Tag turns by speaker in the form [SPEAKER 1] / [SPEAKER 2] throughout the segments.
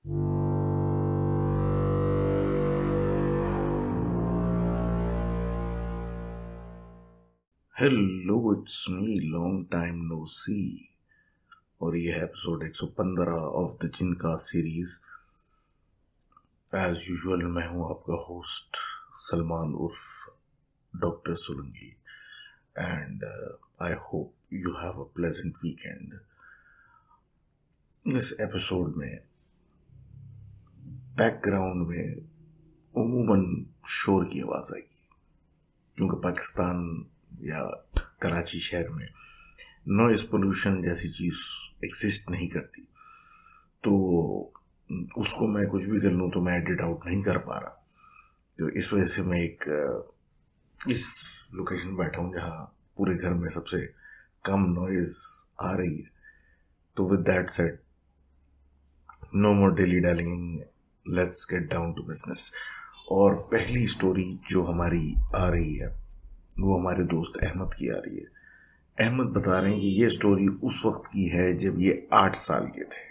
[SPEAKER 1] Hello, it's me, long time no see. और ये है एपिसोड 115 ऑफ द जिनका सीरीज। एज यूजुअल मैं हूं आपका होस्ट सलमान उर्फ doctor Solanki, and I hope you have a pleasant weekend. इस एपिसोड में बैकग्राउंड में उमूमन शोर की आवाज़ आएगी, क्योंकि पाकिस्तान या कराची शहर में नॉइज पोल्यूशन जैसी चीज़ एग्जिस्ट नहीं करती, तो उसको मैं कुछ भी कर लूँ तो मैं एडिट आउट नहीं कर पा रहा। तो इस वजह से मैं इस लोकेशन बैठा हूँ जहाँ पूरे घर में सबसे कम नॉइज आ रही है। तो with that said, no more dilly dallying, let's get down to business. और पहली स्टोरी जो हमारी आ रही है वो हमारे दोस्त अहमद की आ रही है। अहमद बता रहे हैं कि ये स्टोरी उस वक्त की है जब ये 8 साल के थे।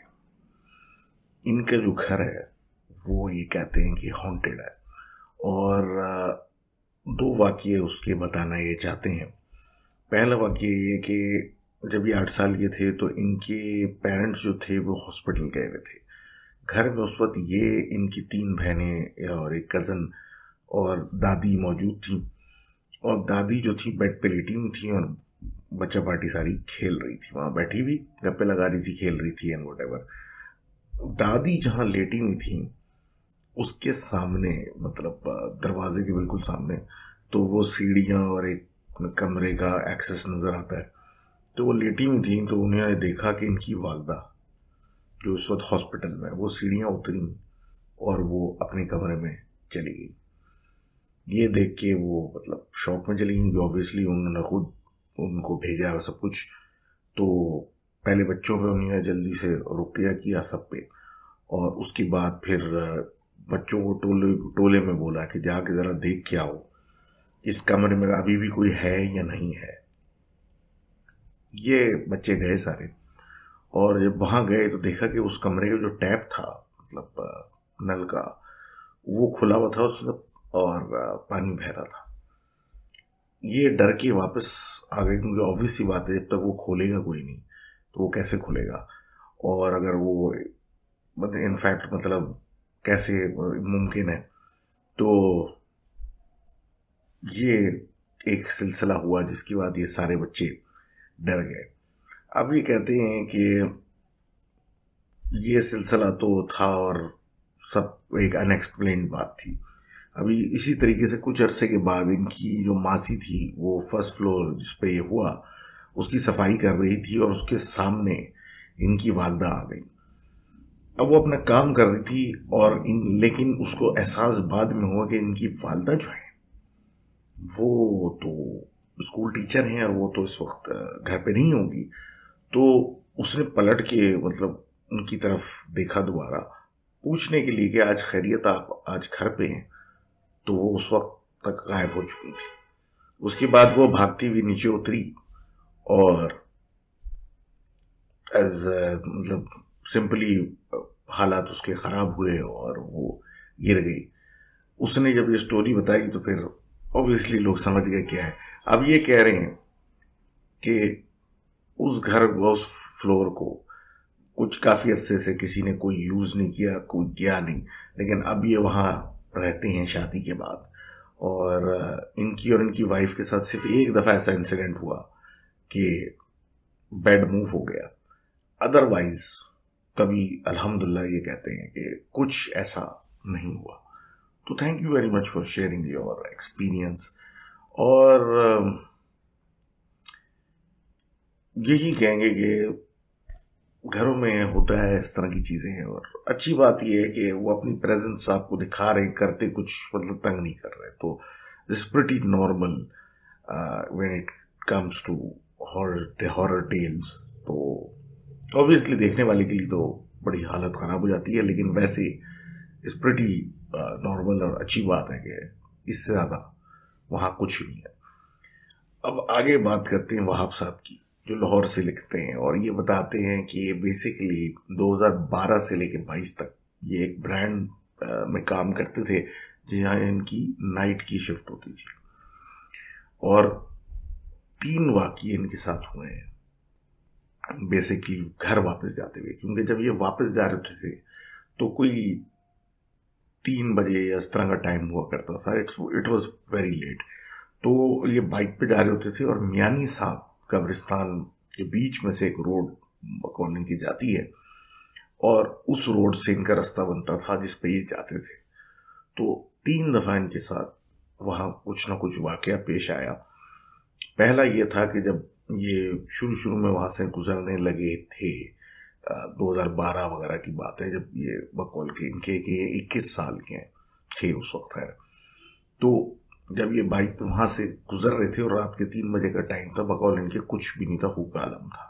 [SPEAKER 1] इनका जो घर है वो ये कहते हैं कि हॉन्टेड है, और 2 वाक़ये उसके बताना ये चाहते हैं। पहला वाक़या ये कि जब ये 8 साल के थे तो इनके पेरेंट्स जो थे वो हॉस्पिटल गए हुए थे। घर में उस वक्त ये इनकी 3 बहनें और एक कज़न और दादी मौजूद थी। और दादी जो थी बेड पे लेटी हुई थी और बच्चा पार्टी सारी खेल रही थी, वहाँ बैठी हुई गप्पे लगा रही थी, खेल रही थी एंड व्हाटएवर। दादी जहाँ लेटी हुई थी उसके सामने, मतलब दरवाजे के बिल्कुल सामने, तो वो सीढ़ियाँ और एक कमरे का एक्सेस नज़र आता है। तो वो लेटी हुई थी तो उन्होंने देखा कि इनकी वालदा जो उस वक्त हॉस्पिटल में, वो सीढ़ियाँ उतरी और वो अपने कमरे में चली गई। ये देख के वो मतलब शॉक में चली गई। ऑब्वियसली उन्होंने खुद उनको भेजा और सब कुछ, तो पहले बच्चों पे उन्होंने जल्दी से रुकिया किया सब पे, और उसके बाद फिर बच्चों को टोले में बोला कि जाके ज़रा देख के आओ इस कमरे में अभी भी कोई है या नहीं है। ये बच्चे गए सारे, और जब वहाँ गए तो देखा कि उस कमरे का जो टैप था, मतलब नल का, वो खुला हुआ था उसमें और पानी बह रहा था। ये डर के वापस आ गए, क्योंकि ऑब्वियस सी बात है जब तक वो खोलेगा कोई नहीं तो वो कैसे खुलेगा, और अगर वो इनफैक्ट मतलब कैसे मुमकिन है। तो ये एक सिलसिला हुआ जिसके बाद ये सारे बच्चे डर गए। अब ये कहते हैं कि ये सिलसिला तो था और सब एक अनएक्सप्लेन्ड बात थी। अभी इसी तरीके से कुछ अरसे के बाद इनकी जो मासी थी वो फर्स्ट फ्लोर जिस पे ये हुआ उसकी सफाई कर रही थी, और उसके सामने इनकी वालदा आ गई। अब वो अपना काम कर रही थी और लेकिन उसको एहसास बाद में हुआ कि इनकी वालदा जो है वो तो स्कूल टीचर हैं और वो तो इस वक्त घर पे नहीं होंगी। तो उसने पलट के मतलब उनकी तरफ देखा दोबारा, पूछने के लिए कि आज खैरियत, आप आज घर पे हैं? तो वो उस वक्त तक गायब हो चुकी थी। उसके बाद वो भागती हुई नीचे उतरी और मतलब सिंपली हालात उसके ख़राब हुए और वो गिर गई। उसने जब ये स्टोरी बताई तो फिर ऑब्वियसली लोग समझ गए क्या है। अब ये कह रहे हैं कि उस फ्लोर को कुछ काफ़ी अरसे से किसी ने कोई यूज़ नहीं किया, कोई गया नहीं, लेकिन अब ये वहाँ रहते हैं शादी के बाद। और इनकी और इनकी वाइफ के साथ सिर्फ एक दफ़ा ऐसा इंसिडेंट हुआ कि बेड मूव हो गया, अदरवाइज कभी अल्हम्दुलिल्लाह ये कहते हैं कि कुछ ऐसा नहीं हुआ। तो thank you very much for sharing your experience. और यही कहेंगे कि घरों में होता है इस तरह की चीज़ें, और अच्छी बात यह है कि वो अपनी प्रेजेंस आपको दिखा रहे हैं, करते कुछ मतलब तंग नहीं कर रहे। तो this pretty normal when it comes to horror tales. तो ऑब्वियसली देखने वाले के लिए तो बड़ी हालत ख़राब हो जाती है, लेकिन वैसे इस प्रिटी नॉर्मल और अच्छी बात है कि इससे ज़्यादा वहाँ कुछ नहीं है। अब आगे बात करते हैं वहाब साहब की, जो लाहौर से लिखते हैं और ये बताते हैं कि ये बेसिकली 2012 से लेकर 22 तक ये एक ब्रांड में काम करते थे जहाँ इनकी नाइट की शिफ्ट होती थी, और 3 वाक़ये इनके साथ हुए हैं बेसिकली घर वापस जाते हुए। क्योंकि जब ये वापस जा रहे थे तो कोई 3 बजे या इस तरह का टाइम हुआ करता था, इट वॉज वेरी लेट। तो ये बाइक पे जा रहे होते थे और मियानी साहब कब्रिस्तान के बीच में से एक रोड कॉलोनी की जाती है, और उस रोड से इनका रास्ता बनता था जिस पे ये जाते थे। तो 3 दफ़ा इनके साथ वहाँ कुछ ना कुछ वाकया पेश आया। पहला ये था कि जब ये शुरू में वहाँ से गुजरने लगे थे, 2012 वगैरह की बात है, जब ये बकौल के इनके 21 साल के थे उस वक्त। खैर, तो जब ये बाइक पे वहाँ से गुजर रहे थे और रात के 3 बजे का टाइम था, बकौल इनके कुछ भी नहीं था, हुक्का आलम था।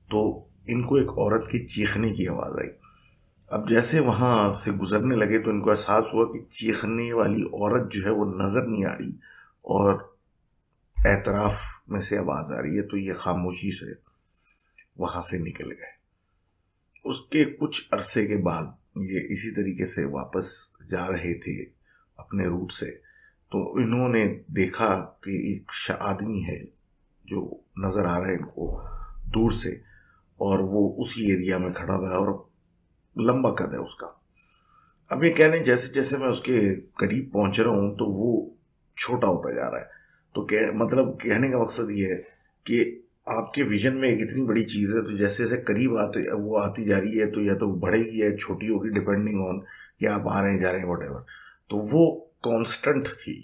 [SPEAKER 1] तो इनको एक औरत की चीखने की आवाज़ आई। अब जैसे वहाँ से गुजरने लगे तो इनको एहसास हुआ कि चीखने वाली औरत जो है वो नज़र नहीं आ रही और एतराफ़ में से आवाज़ आ रही है। तो ये खामोशी से वहाँ से निकल गए। उसके कुछ अरसे के बाद ये इसी तरीके से वापस जा रहे थे अपने रूट से, तो इन्होंने देखा कि एक आदमी है जो नज़र आ रहा है इनको दूर से, और वो उसी एरिया में खड़ा हुआ है और लंबा कद है उसका। अब ये कह रहे हैं जैसे जैसे मैं उसके करीब पहुंच रहा हूँ तो वो छोटा होता जा रहा है। तो मतलब कहने का मकसद ये है कि आपके विजन में एक इतनी बड़ी चीज़ है, तो जैसे जैसे करीब आती जा रही है, तो या तो बढ़ेगी या छोटी होगी, डिपेंडिंग ऑन कि आप आ रहे हैं जा रहे हैं व्हाटएवर। तो वो कांस्टेंट थी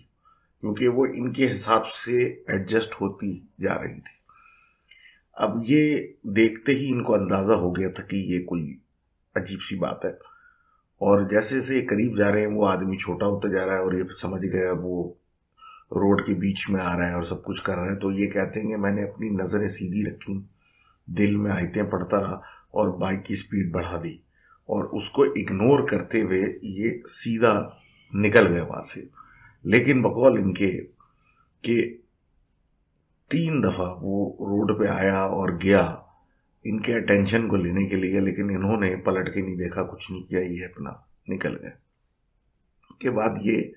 [SPEAKER 1] क्योंकि वो इनके हिसाब से एडजस्ट होती जा रही थी। अब ये देखते ही इनको अंदाज़ा हो गया था कि ये कोई अजीब सी बात है, और जैसे जैसे करीब जा रहे हैं वो आदमी छोटा होता जा रहा है, और ये समझ गया वो रोड के बीच में आ रहा है और सब कुछ कर रहा है। तो ये कहते हैं कि मैंने अपनी नज़रें सीधी रखी, दिल में आयतें पढ़ता रहा और बाइक की स्पीड बढ़ा दी, और उसको इग्नोर करते हुए ये सीधा निकल गए वहाँ से। लेकिन बकौल इनके कि 3 दफ़ा वो रोड पे आया और गया इनके अटेंशन को लेने के लिए, लेकिन इन्होंने पलट के नहीं देखा, कुछ नहीं किया, ये अपना निकल गए। के बाद ये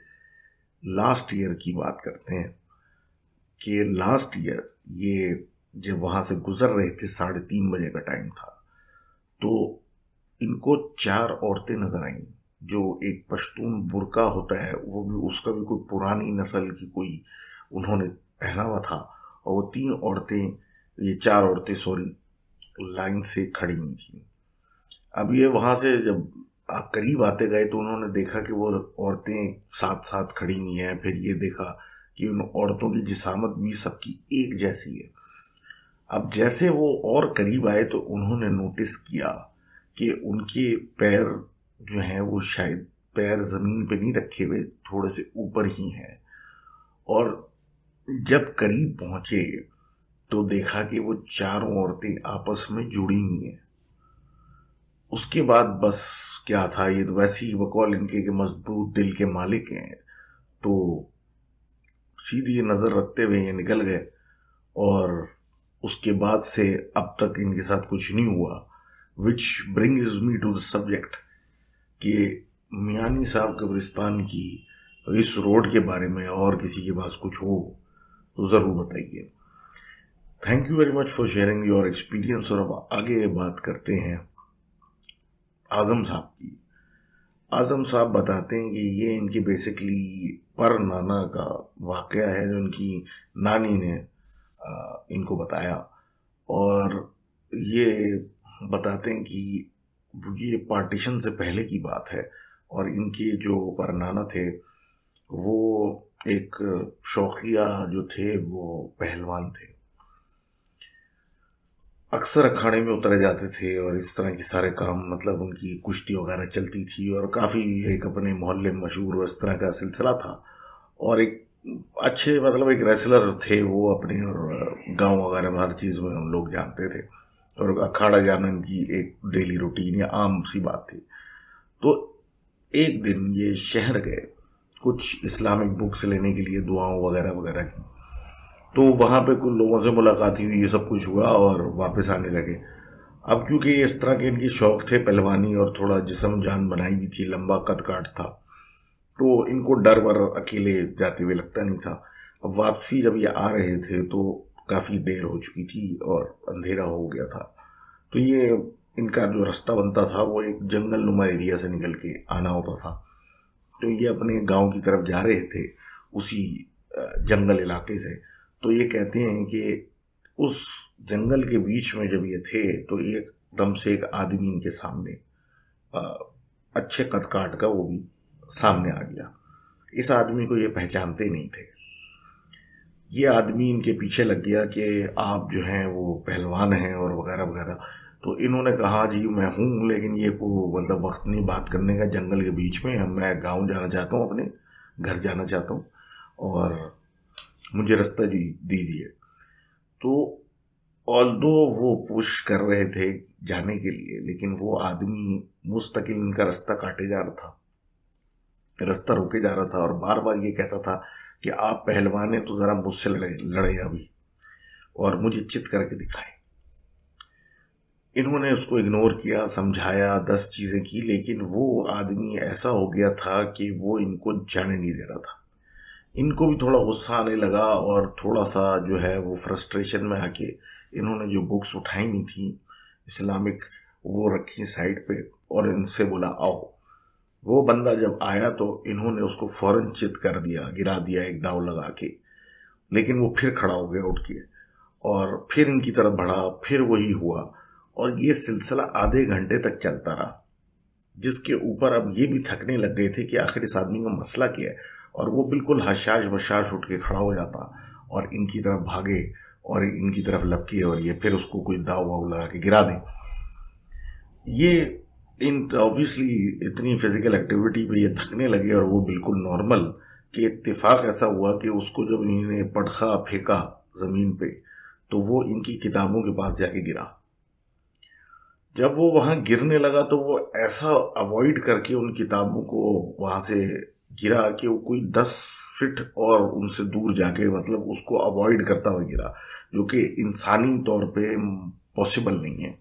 [SPEAKER 1] लास्ट ईयर की बात करते हैं कि लास्ट ईयर ये जब वहाँ से गुजर रहे थे, 3:30 बजे का टाइम था, तो इनको 4 औरतें नजर आईं, जो एक पश्तून बुर्का होता है वो भी, उसका भी कोई पुरानी नस्ल की कोई उन्होंने पहना हुआ था, और वो 4 औरतें सॉरी लाइन से खड़ी हुई थी। अब ये वहाँ से जब करीब आते गए तो उन्होंने देखा कि वो औरतें साथ साथ खड़ी हुई हैं। फिर ये देखा कि उन औरतों की जिसामत भी सबकी एक जैसी है। अब जैसे वो और करीब आए तो उन्होंने नोटिस किया कि उनके पैर जो हैं वो शायद पैर ज़मीन पे नहीं रखे हुए, थोड़े से ऊपर ही हैं। और जब करीब पहुँचे तो देखा कि वो 4 औरतें आपस में जुड़ी हुई हैं। उसके बाद बस क्या था, ये तो वैसे ही बकौल इनके के मजबूत दिल के मालिक हैं, तो सीधी नज़र रखते हुए ये निकल गए। और उसके बाद से अब तक इनके साथ कुछ नहीं हुआ, which brings me to the subject कि मियानी साहब कब्रिस्तान की इस रोड के बारे में और किसी के पास कुछ हो तो ज़रूर बताइए। Thank you very much for sharing your experience. और अब आगे बात करते हैं आज़म साहब की। आज़म साहब बताते हैं कि ये इनकी बेसिकली पर नाना का वाक़या है जो इनकी नानी ने इनको बताया, और ये बताते हैं कि ये पार्टीशन से पहले की बात है, और इनके जो पर नाना थे वो एक शौकिया जो थे वो पहलवान थे, अक्सर अखाड़े में उतरे जाते थे और इस तरह के सारे काम, मतलब उनकी कुश्ती वगैरह चलती थी और काफ़ी एक अपने मोहल्ले में मशहूर इस तरह का सिलसिला था। और एक अच्छे मतलब एक रेसलर थे वो अपने, और गांव वगैरह में हर चीज़ में हम लोग जानते थे, और अखाड़ा जाना इनकी एक डेली रूटीन या आम सी बात थी। तो एक दिन ये शहर गए कुछ इस्लामिक बुक्स लेने के लिए, दुआओं वगैरह वगैरह की। तो वहाँ पे कुछ लोगों से मुलाकात हुई, ये सब कुछ हुआ और वापस आने लगे। अब क्योंकि इस तरह के इनके शौक थे, पहलवानी और थोड़ा जिस्म जान बनाई भी थी, लंबा कद काठ था, तो इनको डर वर अकेले जाते हुए लगता नहीं था। अब वापसी जब ये आ रहे थे तो काफ़ी देर हो चुकी थी और अंधेरा हो गया था। तो ये इनका जो रास्ता बनता था वो एक जंगल नुमा एरिया से निकल के आना होता था। तो ये अपने गांव की तरफ जा रहे थे उसी जंगल इलाके से। तो ये कहते हैं कि उस जंगल के बीच में जब ये थे तो एकदम से एक आदमी इनके सामने, अच्छे कद काठ का, वो भी सामने आ गया। इस आदमी को ये पहचानते नहीं थे। ये आदमी इनके पीछे लग गया कि आप जो हैं वो पहलवान हैं और वगैरह वगैरह। तो इन्होंने कहा जी मैं हूँ, लेकिन ये को मतलब वक्त नहीं बात करने का, जंगल के बीच में मैं गांव जाना चाहता हूँ, अपने घर जाना चाहता हूँ और मुझे रास्ता दीजिए। तो ऑल्दो वो पुश कर रहे थे जाने के लिए, लेकिन वो आदमी मुस्तकिल इनका रास्ता काटे जा रहा था, रास्ता रोके जा रहा था और बार बार ये कहता था कि आप पहलवान हैं तो ज़रा मुझसे लड़े अभी और मुझे चित करके दिखाएं। इन्होंने उसको इग्नोर किया, समझाया, 10 चीज़ें की, लेकिन वो आदमी ऐसा हो गया था कि वो इनको जाने नहीं दे रहा था। इनको भी थोड़ा गुस्सा आने लगा और थोड़ा सा जो है वो फ्रस्ट्रेशन में आके इन्होंने जो बुक्स उठाई नहीं थी इस्लामिक, वो रखी साइड पे और इनसे बोला आओ। वो बंदा जब आया तो इन्होंने उसको फौरन चित कर दिया, गिरा दिया एक दाव लगा के। लेकिन वो फिर खड़ा हो गया उठ के और फिर इनकी तरफ बढ़ा, फिर वही हुआ और ये सिलसिला आधे घंटे तक चलता रहा, जिसके ऊपर अब ये भी थकने लग गए थे कि आखिर इस आदमी का मसला क्या है। और वो बिल्कुल हशाश बशाश उठ के खड़ा हो जाता और इनकी तरफ भागे और इनकी तरफ लपके और ये फिर उसको कोई दाव वाव लगा के गिरा दें। ये इन ऑब्वियसली इतनी फिजिकल एक्टिविटी पे ये थकने लगे और वो बिल्कुल नॉर्मल कि इत्तेफाक ऐसा हुआ कि उसको जब इन्होंने पटखा फेंका ज़मीन पे तो वो इनकी किताबों के पास जाके गिरा। जब वो वहाँ गिरने लगा तो वो ऐसा अवॉइड करके उन किताबों को वहाँ से गिरा कि वो कोई 10 फीट और उनसे दूर जाके मतलब उसको अवॉइड करता हुआ गिरा, जो कि इंसानी तौर पे पॉसिबल नहीं है।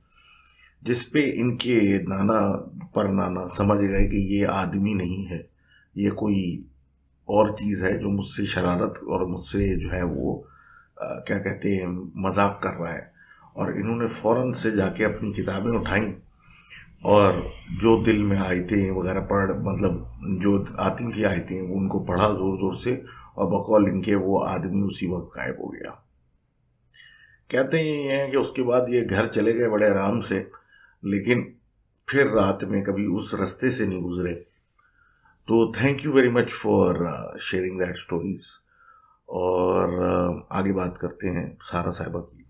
[SPEAKER 1] जिसपे इनके नाना पर नाना समझ गए कि ये आदमी नहीं है, ये कोई और चीज़ है जो मुझसे शरारत और मुझसे जो है वो क्या कहते हैं मजाक कर रहा है। और इन्होंने फ़ौरन से जाके अपनी किताबें उठाई और जो दिल में आयतें वगैरह पढ़ मतलब जो आती थी आयतें उनको पढ़ा ज़ोर ज़ोर से और बकौल इनके वो आदमी उसी वक्त गायब हो गया। कहते ये हैं कि उसके बाद ये घर चले गए बड़े आराम से, लेकिन फिर रात में कभी उस रास्ते से नहीं गुजरे। तो thank you very much for sharing that stories. और आगे बात करते हैं सारा साहिबा की,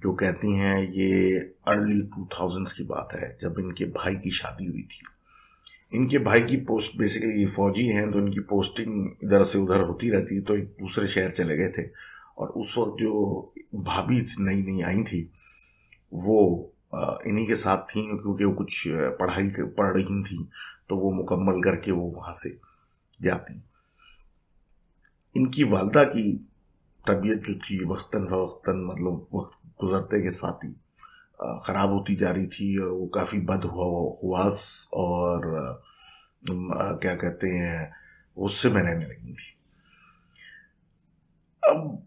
[SPEAKER 1] जो कहती हैं ये अर्ली 2000s की बात है जब इनके भाई की शादी हुई थी। इनके भाई की पोस्ट बेसिकली फौजी हैं तो इनकी पोस्टिंग इधर से उधर होती रहती, तो एक दूसरे शहर चले गए थे। और उस वक्त जो भाभी नई नई आई थी वो इन्हीं के साथ थी, क्योंकि वो कुछ पढ़ाई पढ़ रही थी तो वो मुकम्मल करके वो वहाँ से जाती। इनकी वालदा की तबीयत जो थी वक्तन फ़वक्तन मतलब वक्त गुजरते के साथ ही ख़राब होती जा रही थी और वो काफ़ी बदहवास और क्या कहते हैं गुस्से में रहने लगी थी। अब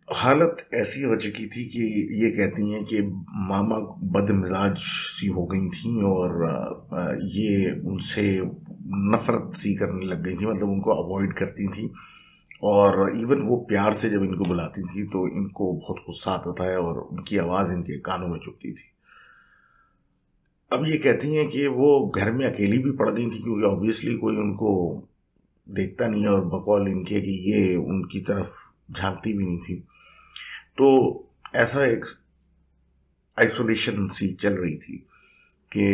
[SPEAKER 1] हालत ऐसी हो चुकी थी कि ये कहती हैं कि मामा बदमिजाज सी हो गई थी और ये उनसे नफ़रत सी करने लग गई थी, मतलब उनको अवॉइड करती थी। और इवन वो प्यार से जब इनको बुलाती थी तो इनको बहुत गुस्सा आता था और उनकी आवाज़ इनके कानों में चुभती थी। अब ये कहती हैं कि वो घर में अकेली भी पड़ गई थी, क्योंकि ऑब्वियसली कोई उनको देखता नहीं है और बकौल इनके कि ये उनकी तरफ झांकती भी नहीं थी। तो ऐसा एक आइसोलेशन सी चल रही थी कि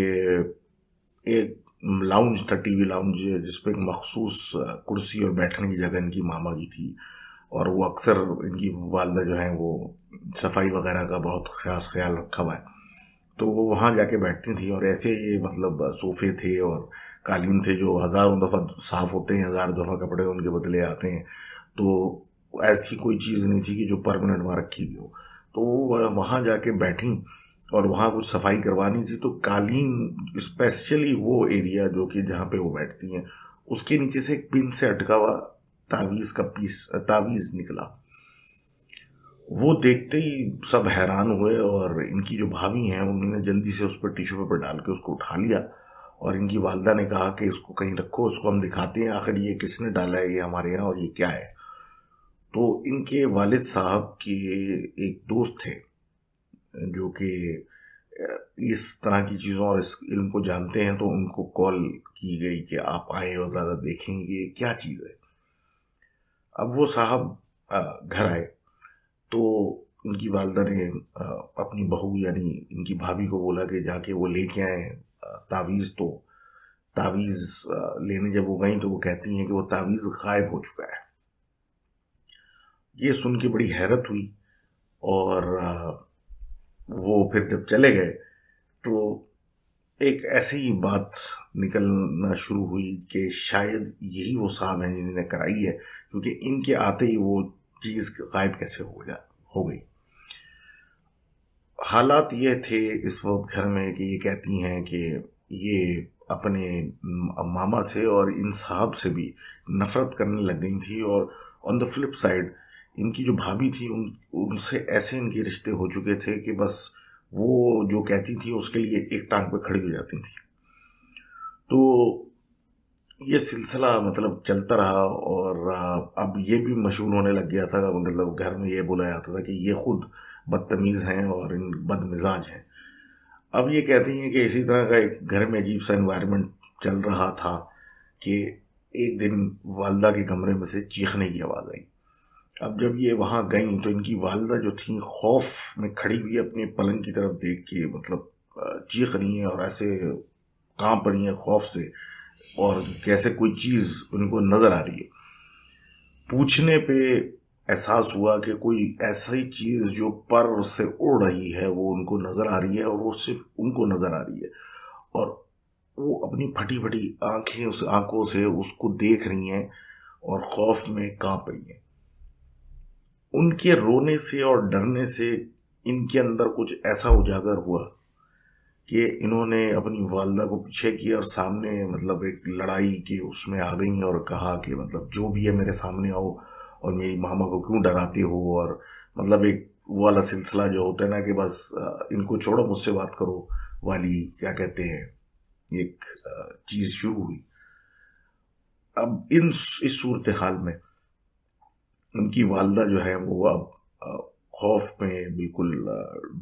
[SPEAKER 1] एक लाउंज था, टीवी लाउंज, जिसपे एक मखसूस कुर्सी और बैठने की जगह इनकी मामा की थी। और वो अक्सर इनकी वालदा जो है वो सफाई वगैरह का बहुत खास ख्याल रखा हुआ है, तो वो वहाँ जाके बैठती थी। और ऐसे ये मतलब सोफ़े थे और कालीन थे जो हज़ारों दफ़ा साफ़ होते हैं, 1000 दफ़ा कपड़े उनके बदले आते हैं। तो ऐसी कोई चीज़ नहीं थी कि जो परमानेंट वहाँ रखी हुई हो। तो वो वहाँ जाके बैठी और वहाँ कुछ सफाई करवानी थी, तो कालीन स्पेशली वो एरिया जो कि जहाँ पे वो बैठती हैं उसके नीचे से एक पिन से अटका हुआ तावीज़ निकला। वो देखते ही सब हैरान हुए और इनकी जो भाभी हैं उन्होंने जल्दी से उस पर टिश्यू पेपर डाल के उसको उठा लिया और इनकी वालदा ने कहा कि इसको कहीं रखो, उसको हम दिखाते हैं आखिर ये किसने डाला है ये हमारे यहाँ और ये क्या है। तो इनके वालिद साहब के एक दोस्त थे जो कि इस तरह की चीज़ों और इस इल्म को जानते हैं, तो उनको कॉल की गई कि आप आए और ज़्यादा देखेंगे क्या चीज़ है। अब वो साहब घर आए तो उनकी वालदा ने अपनी बहू यानी इनकी भाभी को बोला कि जाके वो लेके आए तावीज़। तो तावीज़ लेने जब वो गई तो वो कहती हैं कि वो तावीज़ गायब हो चुका है। ये सुन के बड़ी हैरत हुई और वो फिर जब चले गए तो एक ऐसी ही बात निकलना शुरू हुई कि शायद यही वो साहब हैं जिन्होंने कराई है, क्योंकि इनके आते ही वो चीज़ गायब कैसे हो गई। हालात ये थे इस वक्त घर में कि ये कहती हैं कि ये अपने मामा से और इन साहब से भी नफ़रत करने लग गई थी, और ऑन द फ्लिप साइड इनकी जो भाभी थी उनसे ऐसे इनके रिश्ते हो चुके थे कि बस वो जो कहती थी उसके लिए एक टांग पे खड़ी हो जाती थी। तो ये सिलसिला मतलब चलता रहा और अब ये भी मशहूर होने लग गया था। मतलब घर में ये बोला जाता था कि ये खुद बदतमीज़ हैं और इन बदमिजाज हैं। अब ये कहती हैं कि इसी तरह का एक घर में अजीब सा एनवायरनमेंट चल रहा था कि एक दिन वालदा के कमरे में से चीखने की आवाज़ आई। अब जब ये वहाँ गई तो इनकी वालदा जो थी खौफ में खड़ी हुई अपने पलंग की तरफ देख के मतलब चीख रही हैं और ऐसे कांप रही हैं खौफ से, और कैसे कोई चीज़ उनको नज़र आ रही है। पूछने पे एहसास हुआ कि कोई ऐसी चीज़ जो पर से उड़ रही है वो उनको नज़र आ रही है, और वो सिर्फ उनको नज़र आ रही है, और वो अपनी फटी फटी आंखें उस आंखों से उसको देख रही हैं और खौफ में कांप रही हैं। उनके रोने से और डरने से इनके अंदर कुछ ऐसा उजागर हुआ कि इन्होंने अपनी वालदा को पीछे किया और सामने मतलब एक लड़ाई के उसमें आ गई और कहा कि मतलब जो भी है मेरे सामने आओ और मेरी मामा को क्यों डराते हो। और मतलब एक वो वाला सिलसिला जो होता है ना कि बस इनको छोड़ो मुझसे बात करो वाली क्या कहते हैं एक चीज़ शुरू हुई। अब इस सूरत हाल में इनकी वालदा जो है वो अब खौफ में बिल्कुल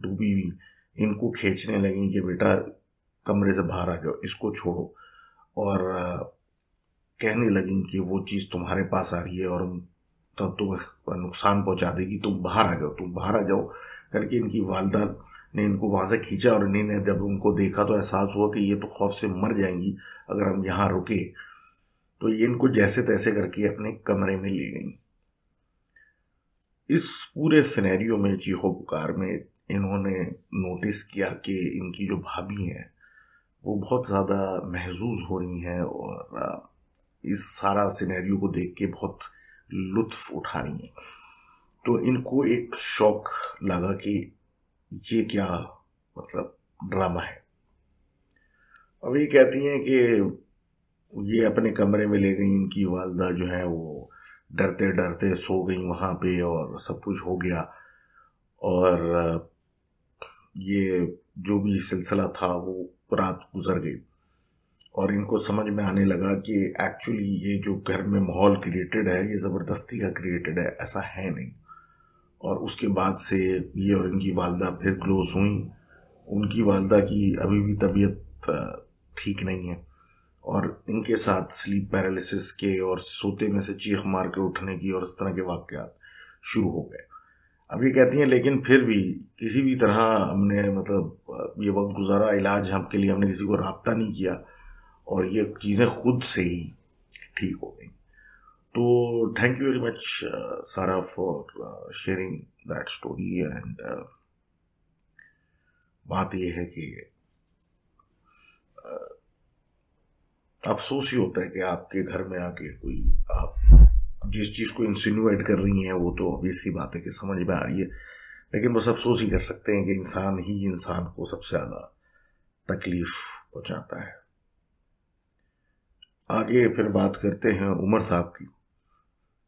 [SPEAKER 1] डूबी हुई इनको खींचने लगी कि बेटा कमरे से बाहर आ जाओ, इसको छोड़ो, और कहने लगी कि वो चीज़ तुम्हारे पास आ रही है और तब तुम्हें नुकसान पहुंचा देगी, तुम बाहर आ जाओ करके इनकी वालदा ने इनको वहाँ से खींचा। और इन्होंने जब उनको देखा तो एहसास हुआ कि ये तो खौफ से मर जाएंगी अगर हम यहाँ रुके। तो ये इनको जैसे तैसे करके अपने कमरे में ले गई। इस पूरे सिनेरियो में चीखो पुकार में इन्होंने नोटिस किया कि इनकी जो भाभी हैं वो बहुत ज़्यादा महजूज हो रही हैं और इस सारा सिनेरियो को देख के बहुत लुत्फ उठा रही हैं। तो इनको एक शौक लगा कि ये क्या मतलब ड्रामा है। अब ये कहती हैं कि ये अपने कमरे में ले गई, इनकी वालदा जो है वो डरते डरते सो गई वहाँ पे और सब कुछ हो गया। और ये जो भी सिलसिला था वो रात गुजर गई और इनको समझ में आने लगा कि एक्चुअली ये जो घर में माहौल क्रिएटेड है ये ज़बरदस्ती का क्रिएटेड है, ऐसा है नहीं। और उसके बाद से ये और इनकी वालदा फिर क्लोज हुई। उनकी वालदा की अभी भी तबीयत ठीक नहीं है और इनके साथ स्लीप पैरालिसिस के और सोते में से चीख मार के उठने की और इस तरह के वाक़यात शुरू हो गए। अब ये कहती हैं लेकिन फिर भी किसी भी तरह हमने मतलब ये वक्त गुजारा, इलाज हम के लिए हमने किसी को राब्ता नहीं किया और ये चीज़ें खुद से ही ठीक हो गई। तो थैंक यू वेरी मच सारा for sharing that story. And बात ये है कि अफसोस ही होता है कि आपके घर में आके कोई आप जिस चीज़ को इंसिनुएट कर रही हैं वो तो ऑब्वियस सी बात है कि समझ में आ रही है, लेकिन बस अफसोस ही कर सकते हैं कि इंसान ही इंसान को सबसे ज़्यादा तकलीफ पहुंचाता है। आगे फिर बात करते हैं उमर साहब की।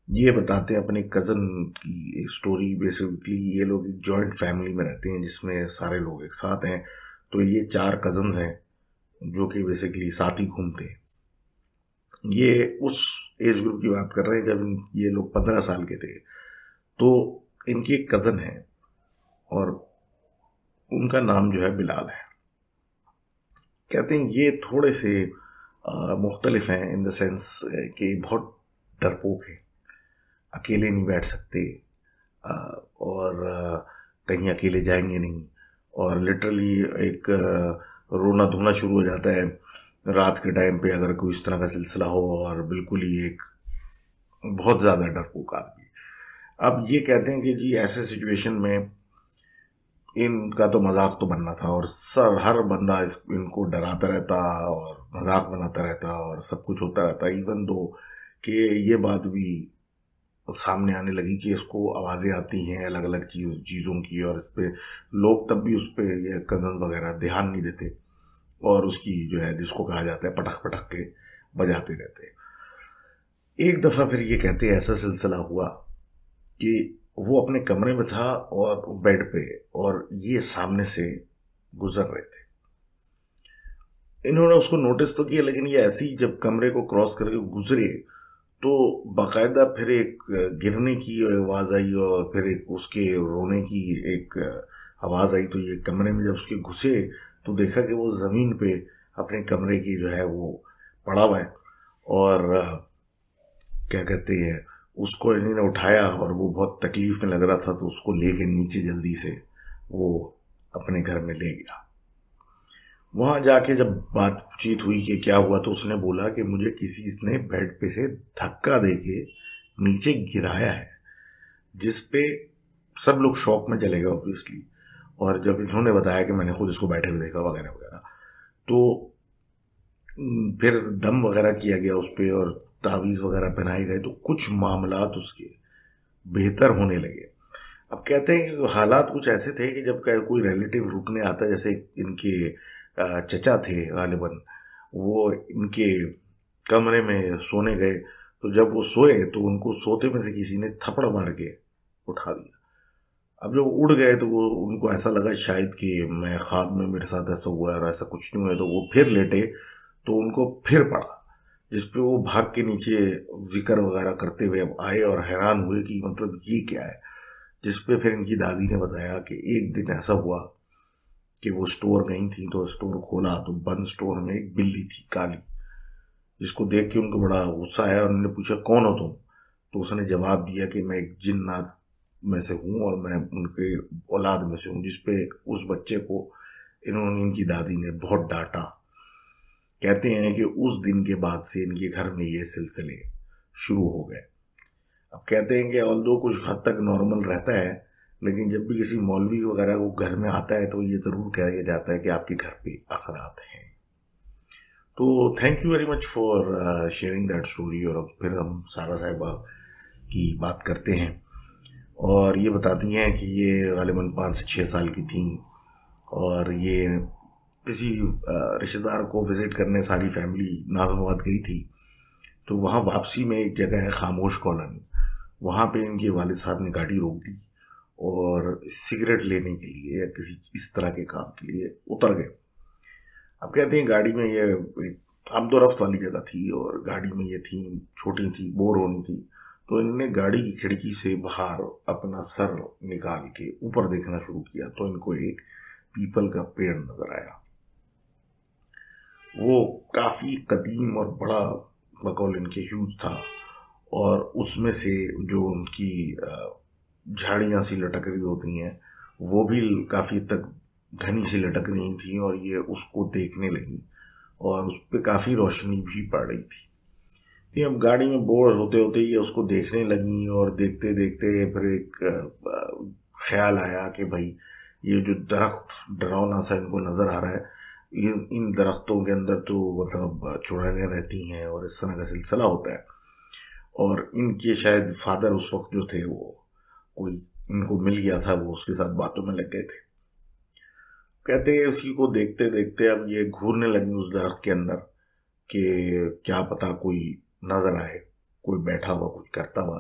[SPEAKER 1] ये बताते हैं अपने कज़न की एक स्टोरी। बेसिकली ये लोग एक जॉइंट फैमिली में रहते हैं जिसमें सारे लोग एक साथ हैं। तो ये 4 कज़न्स हैं जो कि बेसिकली साथ ही घूमते हैं। ये उस एज ग्रुप की बात कर रहे हैं जब ये लोग 15 साल के थे। तो इनकी एक कज़न है और उनका नाम जो है बिलाल है। कहते हैं ये थोड़े से मुख्तलिफ हैं इन द सेंस कि बहुत डरपोक है, अकेले नहीं बैठ सकते और कहीं अकेले जाएंगे नहीं, और लिटरली एक रोना धोना शुरू हो जाता है रात के टाइम पे अगर कोई इस तरह का सिलसिला हो, और बिल्कुल ही एक बहुत ज़्यादा डरपोक आदमी। अब ये कहते हैं कि जी ऐसे सिचुएशन में इनका तो मजाक तो बनना था और हर बंदा इनको डराता रहता और मजाक बनाता रहता और सब कुछ होता रहता, इवन दो कि ये बात भी सामने आने लगी कि इसको आवाज़ें आती हैं अलग अलग चीज़ों की, और इस पर लोग तब भी उस पर ये कज़न वगैरह ध्यान नहीं देते और उसकी जो है जिसको कहा जाता है पटक पटक के बजाते रहते। एक दफ़ा फिर ये कहते हैं ऐसा सिलसिला हुआ कि वो अपने कमरे में था और बेड पे, और ये सामने से गुजर रहे थे। इन्होंने उसको नोटिस तो किया, लेकिन ये ऐसे ही जब कमरे को क्रॉस करके गुजरे तो बाकायदा फिर एक गिरने की आवाज़ आई और फिर एक उसके रोने की एक आवाज़ आई। तो ये कमरे में जब उसके घुसे तो देखा कि वो ज़मीन पे अपने कमरे की जो है वो पड़ा हुआ है, और क्या कहते हैं उसको इन्होंने उठाया और वो बहुत तकलीफ में लग रहा था तो उसको लेके नीचे जल्दी से वो अपने घर में ले गया। वहाँ जाके जब बातचीत हुई कि क्या हुआ तो उसने बोला कि मुझे किसी ने बेड पे से धक्का देके नीचे गिराया है, जिस पे सब लोग शॉक में चले गए ऑब्वियसली। और जब इन्होंने बताया कि मैंने खुद इसको बैठे हुए देखा वगैरह वगैरह, तो फिर दम वगैरह किया गया उस पर और तावीज़ वगैरह पहनाए गए, तो कुछ मामलात उसके बेहतर होने लगे। अब कहते हैं कि हालात कुछ ऐसे थे कि जब कोई रिलेटिव रुकने आता, जैसे इनके चचा थे गालिबन, वो इनके कमरे में सोने गए, तो जब वो सोए तो उनको सोते में से किसी ने थप्पड़ मार के उठा दिया। अब जब उड़ गए तो वो उनको ऐसा लगा शायद कि मैं ख्वाब में मेरे साथ ऐसा हुआ है और ऐसा कुछ नहीं हुआ, तो वो फिर लेटे तो उनको फिर पड़ा, जिसपे वो भाग के नीचे जिक्र वगैरह करते हुए आए और हैरान हुए कि मतलब ये क्या है। जिसपे फिर इनकी दादी ने बताया कि एक दिन ऐसा हुआ कि वो स्टोर गई थी, तो स्टोर खोला तो बंद स्टोर में एक बिल्ली थी काली, जिसको देख के उनको बड़ा गुस्सा आया और उन्होंने पूछा कौन हो तुम, तो उसने जवाब दिया कि मैं एक जिन्नात में से हूँ और मैं उनके औलाद में से हूँ। जिसपे उस बच्चे को इनकी दादी ने बहुत डांटा। कहते हैं कि उस दिन के बाद से इनके घर में ये सिलसिले शुरू हो गए। अब कहते हैं कि ऑल्दो कुछ हद तक नॉर्मल रहता है, लेकिन जब भी किसी मौलवी वगैरह को घर में आता है तो ये ज़रूर कहा जाता है कि आपके घर पे असरात हैं। तो thank you very much for sharing that story. और अब फिर हम सारा साहिबा की बात करते हैं, और ये बताती हैं कि ये गालिबन 5 से 6 साल की थी और ये किसी रिश्तेदार को विज़िट करने सारी फैमिली नाज़िमाबाद गई थी। तो वहाँ वापसी में एक जगह है खामोश कॉलोनी, वहाँ पे इनके वालिद साहब ने गाड़ी रोक दी और सिगरेट लेने के लिए या किसी इस तरह के काम के लिए उतर गए। अब कहते हैं गाड़ी में ये एक आमदोरफ्त वाली जगह थी और गाड़ी में ये थी, छोटी थी, बोर होनी थी, तो इन्होंने गाड़ी की खिड़की से बाहर अपना सर निकाल के ऊपर देखना शुरू किया तो इनको एक पीपल का पेड़ नजर आया। वो काफ़ी कदीम और बड़ा बकौल इनके ह्यूज था, और उसमें से जो उनकी झाड़ियाँ सी लटक रही होती हैं वो भी काफ़ी तक घनी सी लटक रही थी, और ये उसको देखने लगी और उस पर काफ़ी रोशनी भी पड़ रही थी। तो अब गाड़ी में बोर होते होते ये उसको देखने लगी, और देखते देखते फिर एक ख्याल आया कि भाई ये जो दरख्त डरावना सा इनको नज़र आ रहा है, इन दरख्तों के अंदर तो मतलब चुड़ैलें रहती हैं और इस तरह का सिलसिला होता है। और इनके शायद फादर उस वक्त जो थे वो कोई इनको मिल गया था, वो उसके साथ बातों में लग गए थे। कहते हैं उसी को देखते देखते अब ये घूरने लगी उस दरख्त के अंदर कि क्या पता कोई नजर आए, कोई बैठा हुआ कुछ करता हुआ।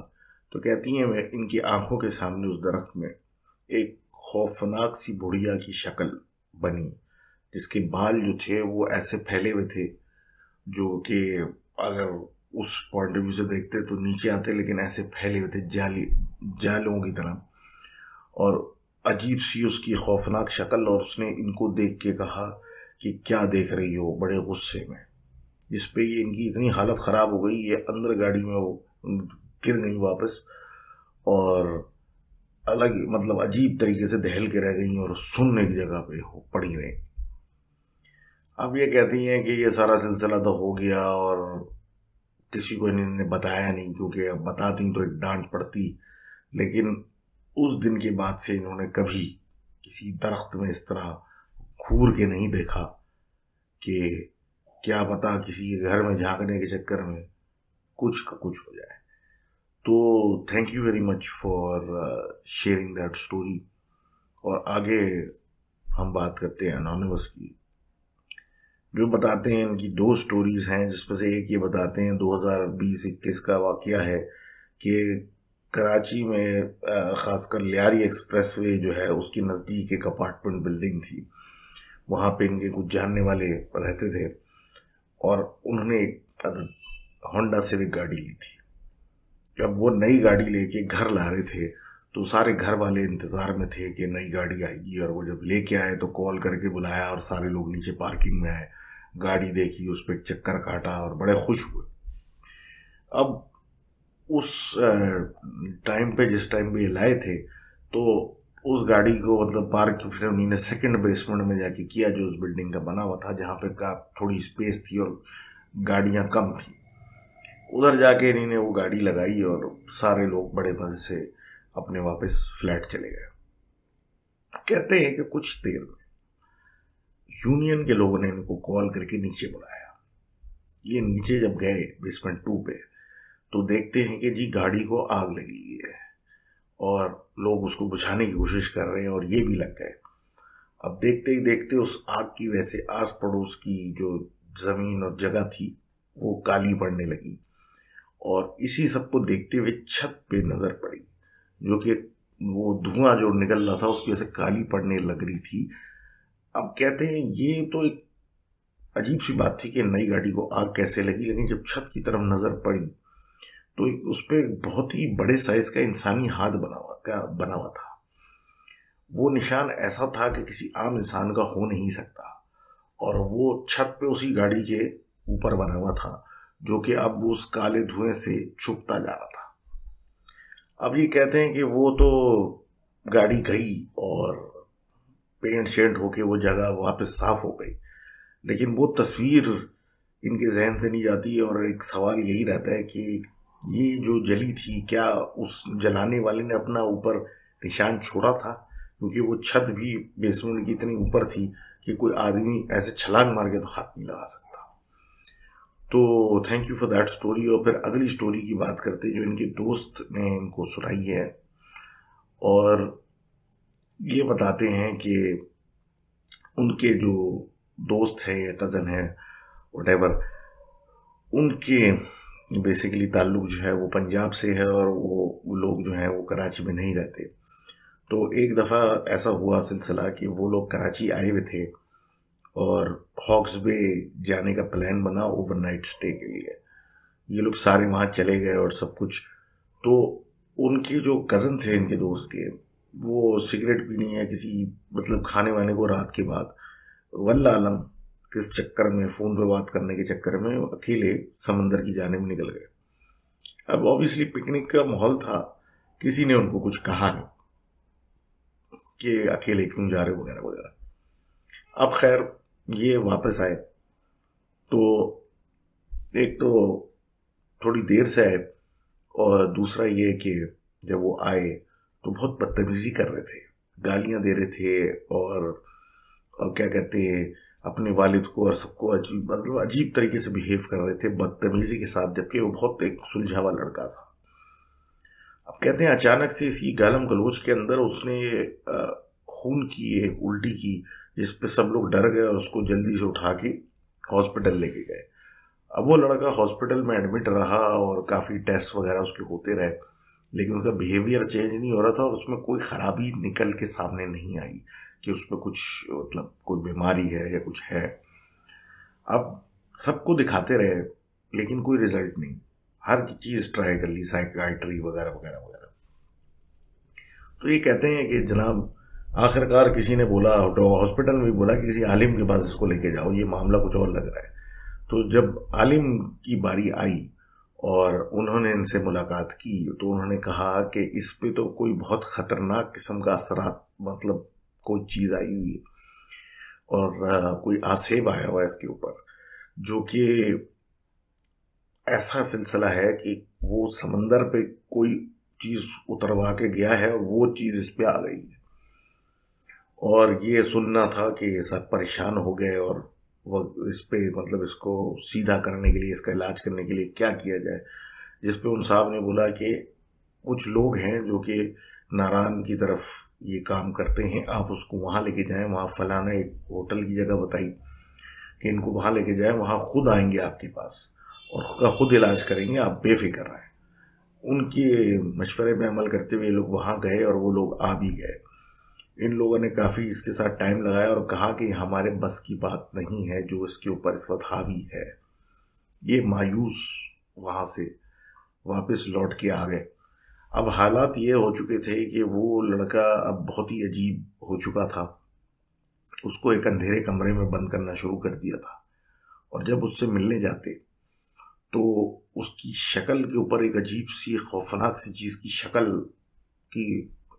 [SPEAKER 1] तो कहती हैं मैं इनकी आंखों के सामने उस दरख्त में एक खौफनाक सी बुढ़िया की शक्ल बनी, जिसके बाल जो थे वो ऐसे फैले हुए थे जो कि अगर उस पॉइंट ऑफ व्यू से देखते तो नीचे आते, लेकिन ऐसे फैले हुए थे जालों की तरह, और अजीब सी उसकी खौफनाक शक्ल। और उसने इनको देख के कहा कि क्या देख रही हो, बड़े गुस्से में। जिस पे ये इनकी इतनी हालत ख़राब हो गई, ये अंदर गाड़ी में वो गिर गई वापस, और अलग मतलब अजीब तरीके से दहल के रह गई और सुन्न एक जगह पे हो पड़ी रही। अब ये कहती हैं कि ये सारा सिलसिला तो हो गया और किसी को इन्होंने बताया नहीं, क्योंकि अब बताती तो एक डांट पड़ती। लेकिन उस दिन के बाद से इन्होंने कभी किसी दरख्त में इस तरह घूर के नहीं देखा कि क्या पता किसी के घर में झांकने के चक्कर में कुछ का कुछ हो जाए। तो thank you very much for sharing that story. और आगे हम बात करते हैं अनोनिमस की, जो बताते हैं इनकी 2 स्टोरीज हैं, जिसमें से एक ये बताते हैं 2020-21 का वाकया है कि कराची में ख़ासकर लियारी एक्सप्रेसवे जो है उसके नज़दीक एक अपार्टमेंट बिल्डिंग थी। वहाँ पे इनके कुछ जानने वाले रहते थे और उन्होंने एक होंडा सिविक गाड़ी ली थी। जब वो नई गाड़ी लेके घर ला रहे थे तो सारे घर वाले इंतज़ार में थे कि नई गाड़ी आएगी, और वो जब लेके आए तो कॉल करके बुलाया और सारे लोग नीचे पार्किंग में आए, गाड़ी देखी, उस पर एक चक्कर काटा और बड़े खुश हुए। अब उस टाइम पे जिस टाइम पे ये लाए थे तो उस गाड़ी को मतलब पार्क फिर उन्होंने सेकंड बेसमेंट में जाके किया, जो उस बिल्डिंग का बना हुआ था, जहाँ पे का थोड़ी स्पेस थी और गाड़ियाँ कम थी। उधर जाके इन्होंने वो गाड़ी लगाई और सारे लोग बड़े मजे से अपने वापस फ्लैट चले गए। कहते हैं कि कुछ देर में यूनियन के लोगों ने इनको कॉल करके नीचे बुलाया। ये नीचे जब गए बेसमेंट 2 पे तो देखते हैं कि जी गाड़ी को आग लगी हुई है और लोग उसको बुझाने की कोशिश कर रहे हैं और ये भी लग गए। अब देखते ही देखते उस आग की वजह से आस पड़ोस की जो जमीन और जगह थी वो काली पड़ने लगी, और इसी सबको देखते हुए छत पे नजर पड़ी, जो कि वो धुआं जो निकल रहा था उसकी वजह से काली पड़ने लग रही थी। अब कहते हैं ये तो एक अजीब सी बात थी कि नई गाड़ी को आग कैसे लगी, लेकिन जब छत की तरफ नजर पड़ी तो उस पर बहुत ही बड़े साइज का इंसानी हाथ बना हुआ था। वो निशान ऐसा था कि किसी आम इंसान का हो नहीं सकता, और वो छत पे उसी गाड़ी के ऊपर बना हुआ था, जो कि अब उस काले धुएं से छुपता जा रहा था। अब ये कहते हैं कि वो तो गाड़ी गई और पेंट शेंट होके वो जगह वापस साफ हो गई, लेकिन वो तस्वीर इनके जहन से नहीं जाती। और एक सवाल यही रहता है कि ये जो जली थी, क्या उस जलाने वाले ने अपना ऊपर निशान छोड़ा था, क्योंकि वो छत भी बेसमेंट की इतनी ऊपर थी कि कोई आदमी ऐसे छलांग मार के तो हाथ नहीं लगा सकता। तो thank you for that story. और फिर अगली स्टोरी की बात करते जो इनके दोस्त ने इनको सुनाई है, और ये बताते हैं कि उनके जो दोस्त हैं या कज़न हैं व्हाटएवर, उनके बेसिकली ताल्लुक जो है वो पंजाब से है और वो लोग जो हैं वो कराची में नहीं रहते। तो एक दफ़ा ऐसा हुआ सिलसिला कि वो लोग कराची आए हुए थे और हॉक्स बे जाने का प्लान बना ओवरनाइट स्टे के लिए। ये लोग सारे वहाँ चले गए और सब कुछ। तो उनके जो कज़न थे इनके दोस्त के, वो सिगरेट पीने या किसी मतलब खाने वाने को रात के बाद वल्लाह आलम किस चक्कर में, फ़ोन पे बात करने के चक्कर में अकेले समंदर की जाने में निकल गए। अब ऑब्वियसली पिकनिक का माहौल था, किसी ने उनको कुछ कहा नहीं कि अकेले क्यों जा रहे वगैरह वगैरह। अब खैर ये वापस आए तो एक तो थोड़ी देर से आए, और दूसरा ये कि जब वो आए तो बहुत बदतमीजी कर रहे थे, गालियां दे रहे थे और क्या कहते हैं अपने वालिद को और सबको अजीब तरीके से बिहेव कर रहे थे बदतमीजी के साथ, जबकि वो बहुत एक सुलझा हुआ लड़का था। अब कहते हैं अचानक से इसी गालम गलोच के अंदर उसने खून की एक उल्टी की, जिस पे सब लोग डर गए और उसको जल्दी से उठा के हॉस्पिटल लेके गए। अब वो लड़का हॉस्पिटल में एडमिट रहा और काफ़ी टेस्ट वगैरह उसके होते रहे, लेकिन उसका बिहेवियर चेंज नहीं हो रहा था और उसमें कोई खराबी निकल के सामने नहीं आई कि उसमें कुछ मतलब कोई बीमारी है या कुछ है। अब सबको दिखाते रहे लेकिन कोई रिजल्ट नहीं, हर चीज़ ट्राई कर ली, साइकियाट्री वगैरह वगैरह वगैरह। तो ये कहते हैं कि जनाब आखिरकार किसी ने बोला, तो हॉस्पिटल में भी बोला कि किसी आलिम के पास इसको लेके जाओ, ये मामला कुछ और लग रहा है। तो जब आलिम की बारी आई और उन्होंने इनसे मुलाकात की तो उन्होंने कहा कि इस पे तो कोई बहुत ख़तरनाक किस्म का असरात, मतलब कोई चीज़ आई हुई है और कोई आसेब आया हुआ है इसके ऊपर, जो कि ऐसा सिलसिला है कि वो समंदर पे कोई चीज़ उतरवा के गया है और वो चीज़ इस पे आ गई है। और ये सुनना था कि सब परेशान हो गए और वो इस पे मतलब इसको सीधा करने के लिए, इसका इलाज करने के लिए क्या किया जाए। जिस पे उन साहब ने बोला कि कुछ लोग हैं जो कि नारायण की तरफ ये काम करते हैं, आप उसको वहाँ लेके जाएं, वहाँ फलाना एक होटल की जगह बताई कि इनको वहाँ लेके जाएं, वहाँ खुद आएंगे आपके पास और उसका खुद इलाज करेंगे, आप बेफिक्र रहें। उनके मशवरे पे अमल करते हुए लोग वहाँ गए और वो लोग आ भी गए। इन लोगों ने काफ़ी इसके साथ टाइम लगाया और कहा कि हमारे बस की बात नहीं है जो इसके ऊपर इस वक्त हावी है। ये मायूस वहाँ से वापस लौट के आ गए। अब हालात ये हो चुके थे कि वो लड़का अब बहुत ही अजीब हो चुका था, उसको एक अंधेरे कमरे में बंद करना शुरू कर दिया था और जब उससे मिलने जाते तो उसकी शक्ल के ऊपर एक अजीब सी खौफनाक सी चीज़ की शक्ल की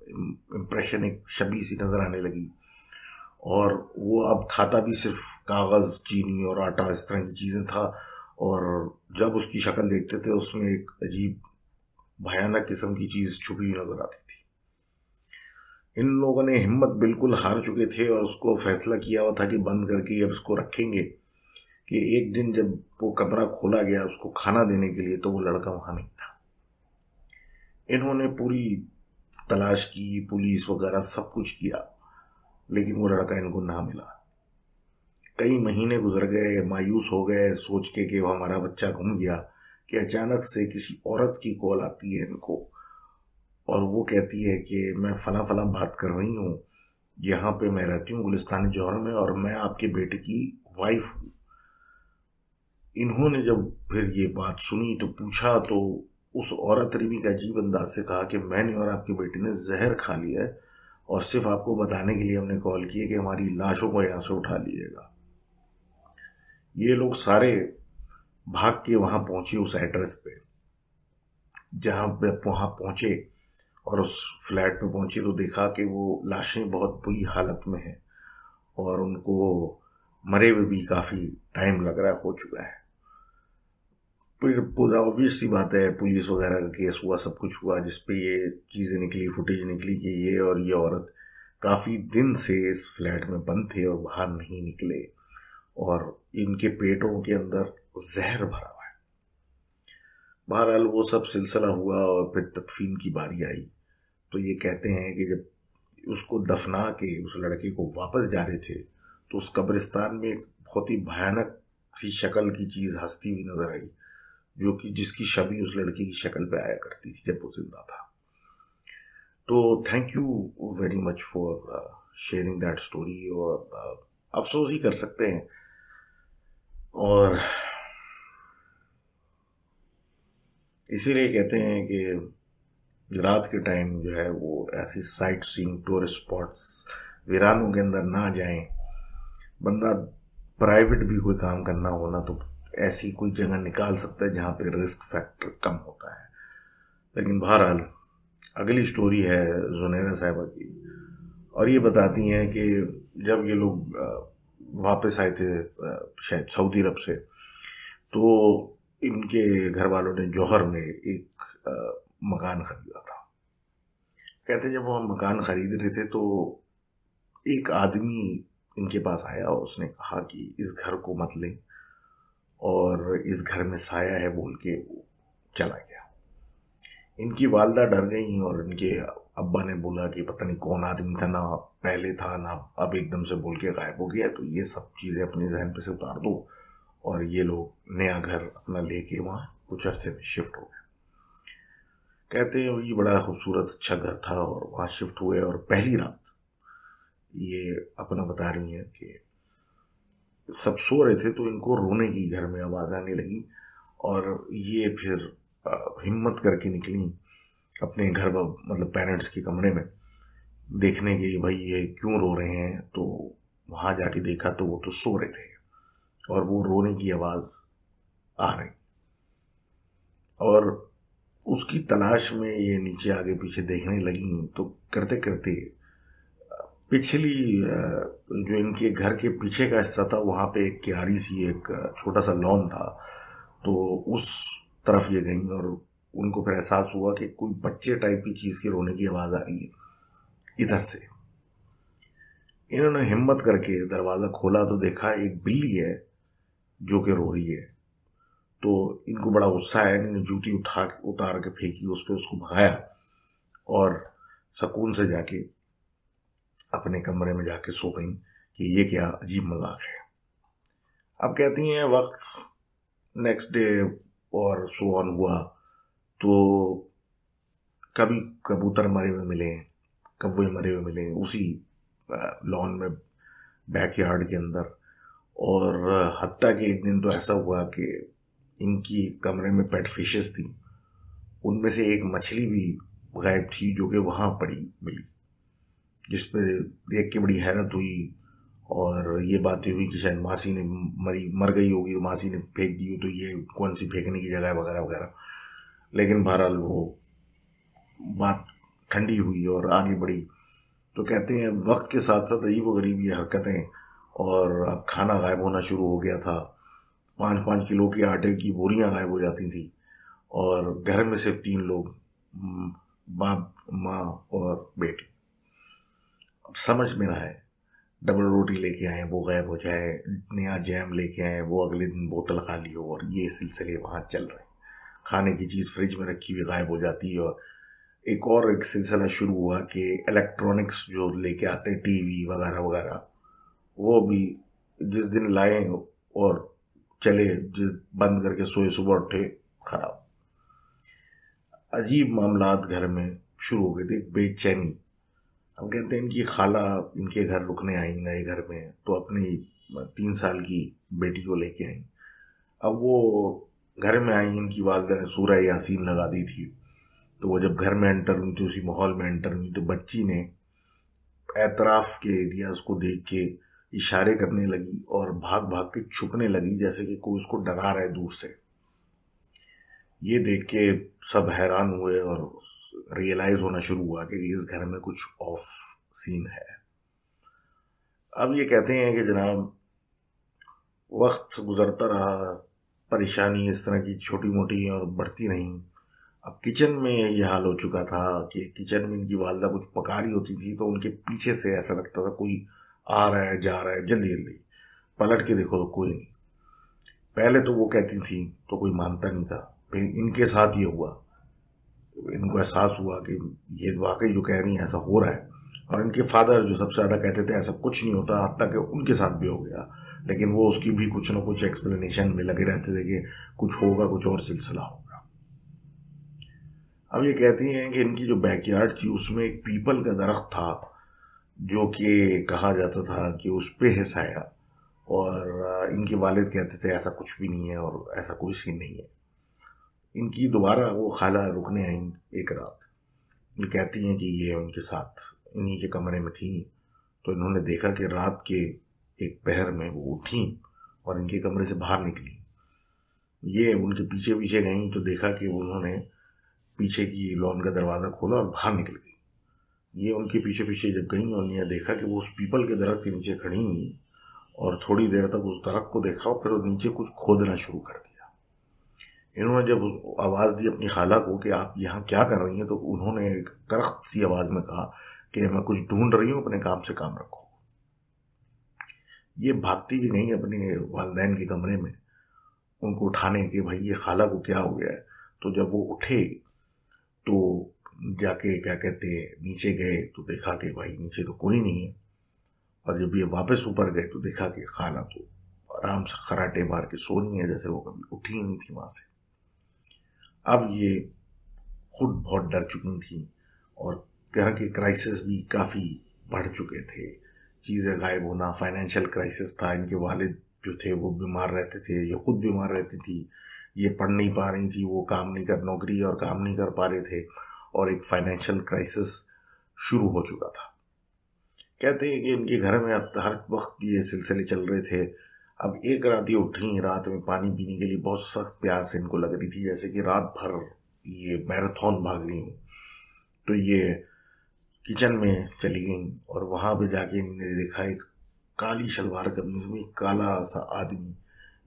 [SPEAKER 1] इम्प्रेशन, एक शबी सी नज़र आने लगी। और वो अब खाता भी सिर्फ कागज़, चीनी और आटा, इस तरह की चीज़ें था। और जब उसकी शक्ल देखते थे उसमें एक अजीब भयानक किस्म की चीज़ छुपी हुई नज़र आती थी। इन लोगों ने हिम्मत बिल्कुल हार चुके थे और उसको फैसला किया हुआ था कि बंद करके अब इसको रखेंगे, कि एक दिन जब वो कमरा खोला गया उसको खाना देने के लिए तो वो लड़का वहाँ नहीं था। इन्होंने पूरी तलाश की, पुलिस वगैरह सब कुछ किया, लेकिन वो लड़का इनको ना मिला। कई महीने गुजर गए, मायूस हो गए सोच के कि वो हमारा बच्चा गुम गया, कि अचानक से किसी औरत की कॉल आती है इनको और वो कहती है कि मैं फला फला बात कर रही हूँ, यहाँ पे मैं रहती हूँ गुलिस्तानी जौहर में और मैं आपके बेटे की वाइफ हूँ। इन्होंने जब फिर ये बात सुनी तो पूछा तो उस औरत ने भी अजीब अंदाज से कहा कि मैंने और आपके बेटे ने जहर खा लिया है और सिर्फ आपको बताने के लिए हमने कॉल की है कि हमारी लाशों को यहाँ से उठा लीजिएगा। ये लोग सारे भाग के वहाँ पहुँचे उस एड्रेस पे, जहाँ पे वहाँ पहुँचे और उस फ्लैट पे पहुँचे तो देखा कि वो लाशें बहुत बुरी हालत में हैं और उनको मरे हुए भी काफ़ी टाइम लग रहा हो चुका है। फिर पूरा ऑब्वियस सी बात है, पुलिस वगैरह का केस हुआ, सब कुछ हुआ, जिसपे ये चीज़ें निकली, फुटेज निकली कि ये और ये औरत काफ़ी दिन से इस फ्लैट में बंद थे और बाहर नहीं निकले और इनके पेटों के अंदर जहर भरा हुआ है। बहरहाल वो सब सिलसिला हुआ और फिर तदफीन की बारी आई तो ये कहते हैं कि जब उसको दफना के उस लड़के को वापस जा रहे थे तो उस कब्रिस्तान में एक बहुत ही भयानक सी शक्ल की चीज़ हंसती हुई नजर आई, जो कि जिसकी छवि उस लड़के की शक्ल पे आया करती थी जब वो जिंदा था। तो thank you very much for sharing that story. और अफसोस ही कर सकते हैं। और इसीलिए कहते हैं कि रात के टाइम जो है वो ऐसी साइट सीइंग टूरिस्ट स्पॉट्स वीरानों के अंदर ना जाएं। बंदा प्राइवेट भी कोई काम करना हो ना तो ऐसी कोई जगह निकाल सकता है जहाँ पे रिस्क फैक्टर कम होता है। लेकिन बहरहाल अगली स्टोरी है जुनैरा साहिबा की और ये बताती हैं कि जब ये लोग वापस आए थे शायद सऊदी अरब से तो इनके घर वालों ने जौहर में एक मकान खरीदा था। कहते जब वो मकान खरीद रहे थे तो एक आदमी इनके पास आया और उसने कहा कि इस घर को मत लें और इस घर में साया है बोल के वो चला गया। इनकी वालदा डर गई और इनके अब्बा ने बोला कि पता नहीं कौन आदमी था, ना पहले था ना अब एकदम से बोल के गायब हो गया, तो ये सब चीज़ें अपने जहन पे से उतार दो। और ये लोग नया घर अपना लेके वहाँ कुछ अरसे में शिफ्ट हो गए। कहते हैं ये बड़ा खूबसूरत अच्छा घर था और वहाँ शिफ्ट हुए, और पहली रात ये अपना बता रही हैं कि सब सो रहे थे तो इनको रोने की घर में आवाज़ आने लगी, और ये फिर हिम्मत करके निकली अपने घर, मतलब पेरेंट्स के कमरे में देखने के भाई ये क्यों रो रहे हैं। तो वहाँ जाके देखा तो वो तो सो रहे थे और वो रोने की आवाज़ आ रही, और उसकी तलाश में ये नीचे आगे पीछे देखने लगी। तो करते करते पिछली जो इनके घर के पीछे का हिस्सा था वहाँ पे एक क्यारी सी, एक छोटा सा लॉन था, तो उस तरफ ये गई और उनको फिर एहसास हुआ कि कोई बच्चे टाइप की चीज़ के रोने की आवाज़ आ रही है इधर से। इन्होंने हिम्मत करके दरवाज़ा खोला तो देखा एक बिल्ली है जो कि रो रही है। तो इनको बड़ा गुस्सा आया, इन्होंने जूती उतार के फेंकी उस पर, उसको भगाया और सुकून से जाके अपने कमरे में जाके सो गई कि ये क्या अजीब मजाक है। अब कहती हैं वक्त नेक्स्ट डे और सो ऑन हुआ, तो कभी कबूतर मरे हुए मिले, कौवे मरे हुए मिले उसी लॉन में, बैकयार्ड के अंदर। और हत्ता कि एक दिन तो ऐसा हुआ कि इनकी कमरे में पेट फिशेस थी, उनमें से एक मछली भी गायब थी जो कि वहाँ पड़ी मिली, जिस पे देख के बड़ी हैरत हुई। और ये बातें हुई कि शायद मासी ने मर गई होगी, मासी ने फेंक दी हो, तो ये कौन सी फेंकने की जगह है वगैरह वगैरह। लेकिन बहरहाल वो बात ठंडी हुई और आगे बढ़ी। तो कहते हैं वक्त के साथ साथ अजीब व गरीब ये हरकतें, और अब खाना गायब होना शुरू हो गया था। 5-5 किलो के आटे की बोरियां गायब हो जाती थी, और घर में सिर्फ 3 लोग, बाप, माँ और बेटी। अब समझ में ना आए, डबल रोटी लेके आए वो गायब हो जाए, नया जैम लेके आए वो अगले दिन बोतल खाली हो, और ये सिलसिले वहाँ चल रहे हैं। खाने की चीज़ फ्रिज में रखी हुई गायब हो जाती है। और एक सिलसिला शुरू हुआ कि इलेक्ट्रॉनिक्स जो लेके आते हैं, टीवी वगैरह वगैरह, वो भी जिस दिन लाए और चले, जिस बंद करके सोए सुबह उठे खराब। अजीब मामलात घर में शुरू हो गए थे, बेचैनी। हम कहते हैं इनकी खाला इनके घर रुकने आई नए घर में, तो अपनी 3 साल की बेटी को लेके आई। अब वो घर में आई, इनकी वालदा ने सूरह यासीन लगा दी थी, तो वो जब घर में एंटर हुई तो उसी माहौल में एंटर हुई, तो बच्ची ने एतराफ़ के एरियाज को देख के इशारे करने लगी और भाग भाग के छुपने लगी, जैसे कि कोई उसको डरा रहा है दूर से। ये देख के सब हैरान हुए और रियलाइज होना शुरू हुआ कि इस घर में कुछ ऑफ सीन है। अब ये कहते हैं कि जनाब वक्त गुजरता रहा, परेशानी इस तरह की छोटी मोटी और बढ़ती रही। अब किचन में यह हाल हो चुका था कि किचन में इनकी वालदा कुछ पका रही होती थी तो उनके पीछे से ऐसा लगता था कोई आ रहा है जा रहा है, जल्दी जल्दी पलट के देखो तो कोई नहीं। पहले तो वो कहती थी तो कोई मानता नहीं था, फिर इनके साथ ये हुआ, इनको एहसास हुआ कि ये वाकई जो कह रही है ऐसा हो रहा है। और इनके फादर जो सबसे ज़्यादा कहते थे ऐसा कुछ नहीं होता, हत्ता कि उनके साथ भी हो गया, लेकिन वो उसकी भी कुछ ना कुछ एक्सप्लेनेशन में लगे रहते थे कि कुछ होगा, कुछ और सिलसिला होगा। अब ये कहती हैं कि इनकी जो बैकयार्ड थी उसमें एक पीपल का दरख्त था जो कि कहा जाता था कि उस पे है साया, और इनके वालिद कहते थे ऐसा कुछ भी नहीं है और ऐसा कोई सीन नहीं है। इनकी दोबारा वो खाला रुकने आई एक रात। ये कहती हैं कि ये उनके साथ इन्हीं के कमरे में थी, तो इन्होंने देखा कि रात के एक पहर में वो उठी और इनके कमरे से बाहर निकली। ये उनके पीछे पीछे गई तो देखा कि उन्होंने पीछे की लॉन का दरवाज़ा खोला और बाहर निकल गई। ये उनके पीछे पीछे जब गई और ये देखा कि वो उस पीपल के दरख्त के नीचे खड़ी हुई, और थोड़ी देर तक उस दरख्त को देखा और फिर वो नीचे कुछ खोदना शुरू कर दिया। इन्होंने जब आवाज़ दी अपनी खाला को कि आप यहाँ क्या कर रही हैं, तो उन्होंने एक करख्त सी आवाज़ में कहा कि मैं कुछ ढूंढ रही हूँ, अपने काम से काम रखो। ये भागती भी गई अपने वालिदैन के कमरे में उनको उठाने के, भाई ये खाला को क्या हो गया है। तो जब वो उठे तो जाके क्या कहते हैं नीचे गए तो देखा कि भाई नीचे तो कोई नहीं है, और जब ये वापस ऊपर गए तो देखा कि खाला तो आराम से खराटे मार के सो रही है, जैसे वो कभी उठी ही नहीं थी वहां से। अब ये खुद बहुत डर चुकी थी और घर के क्राइसिस भी काफ़ी बढ़ चुके थे, चीज़ें गायब होना, फाइनेंशियल क्राइसिस था, इनके वालिद जो थे वो बीमार रहते थे, ये खुद बीमार रहती थी, ये पढ़ नहीं पा रही थी, वो काम नहीं कर नौकरी और काम नहीं कर पा रहे थे, और एक फाइनेंशियल क्राइसिस शुरू हो चुका था। कहते हैं कि इनके घर में अब हर वक्त ये सिलसिले चल रहे थे। अब एक रात ये उठी, रात में पानी पीने के लिए बहुत सख्त प्यास इनको लग रही थी, जैसे कि रात भर ये मैराथन भाग रही हूँ। तो ये किचन में चली गई और वहां पे जाके इन्होंने देखा एक काली शलवार कमीज में काला सा आदमी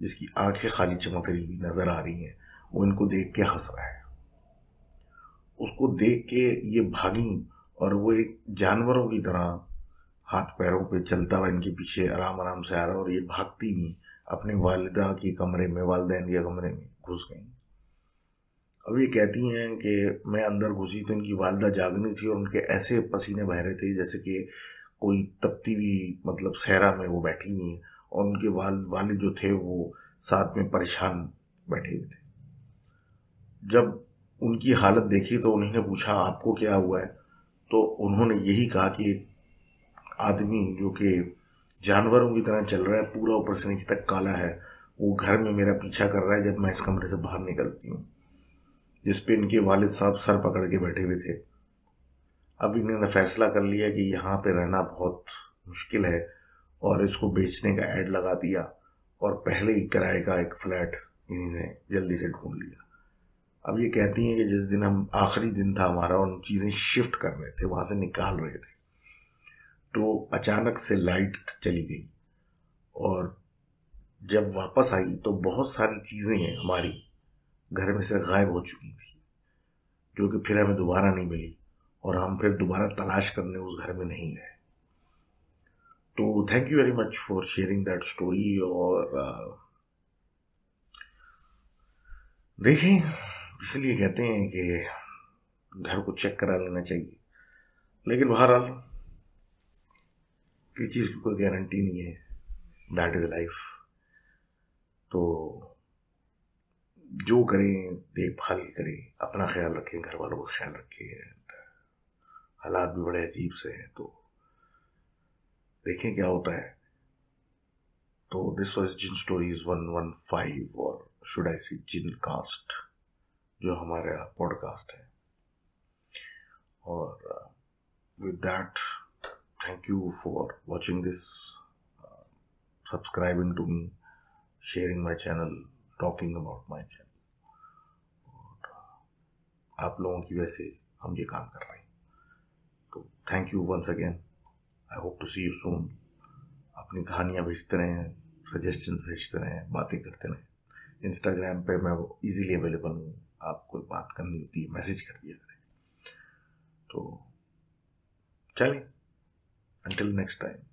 [SPEAKER 1] जिसकी आंखें खाली चमक रही हुई नजर आ रही हैं, वो इनको देख के हंस रहा है। उसको देख के ये भागी और वो एक जानवरों की तरह हाथ पैरों पे चलता हुआ इनके पीछे आराम आराम से आ रहा, और ये भागती भी अपने वालिदा के कमरे में, वालिदैन के कमरे में घुस गई। अब ये कहती हैं कि मैं अंदर घुसी तो इनकी वालिदा जागनी थी और उनके ऐसे पसीने बह रहे थे जैसे कि कोई तपती हुई मतलब सहरा में वो बैठी हुई है, और उनके वालिद जो थे वो साथ में परेशान बैठे हुए थे। जब उनकी हालत देखी तो उन्होंने पूछा आपको क्या हुआ है, तो उन्होंने यही कहा कि आदमी जो कि जानवरों की तरह चल रहा है, पूरा ऊपर से नीचे तक काला है, वो घर में मेरा पीछा कर रहा है जब मैं इस कमरे से बाहर निकलती हूँ, जिस पे इनके वालिद साहब सर पकड़ के बैठे हुए थे। अब इन्होंने फैसला कर लिया कि यहाँ पे रहना बहुत मुश्किल है और इसको बेचने का ऐड लगा दिया, और पहले ही किराए का एक फ्लैट इन्होंने जल्दी से ढूंढ लिया। अब ये कहती हैं कि जिस दिन हम आखिरी दिन था हमारा और चीज़ें शिफ्ट कर रहे थे, वहाँ से निकाल रहे थे, तो अचानक से लाइट चली गई, और जब वापस आई तो बहुत सारी चीज़ें हमारी घर में से गायब हो चुकी थी, जो कि फिर हमें दोबारा नहीं मिली, और हम फिर दोबारा तलाश करने उस घर में नहीं गए। तो thank you very much for sharing that story. और देखें, इसलिए कहते हैं कि घर को चेक करा लेना चाहिए, लेकिन बहरहाल किसी चीज़ की कोई गारंटी नहीं है, दैट इज़ लाइफ। तो जो करें देखभाल करें, अपना ख्याल रखें, घर वालों का ख्याल रखें। हालात भी बड़े अजीब से हैं, तो देखें क्या होता है। तो दिस वाज जिन स्टोरीज 115, और should I C Jin cast, जो हमारा पॉडकास्ट है। और with that, thank you for watching this, subscribing to me, sharing my channel, talking about my channel. आप लोगों की वजह से हम ये काम कर रहे हैं, तो thank you once again. I hope to see you soon. अपनी कहानियाँ भेजते रहें, सजेशंस भेजते रहें, बातें करते रहें। इंस्टाग्राम पे मैं इजीली अवेलेबल हूँ, आप कोई बात करनी होती है मैसेज कर दिया करें। तो चलें, अंटिल नेक्स्ट टाइम,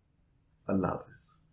[SPEAKER 1] अल्लाह हाफिज़।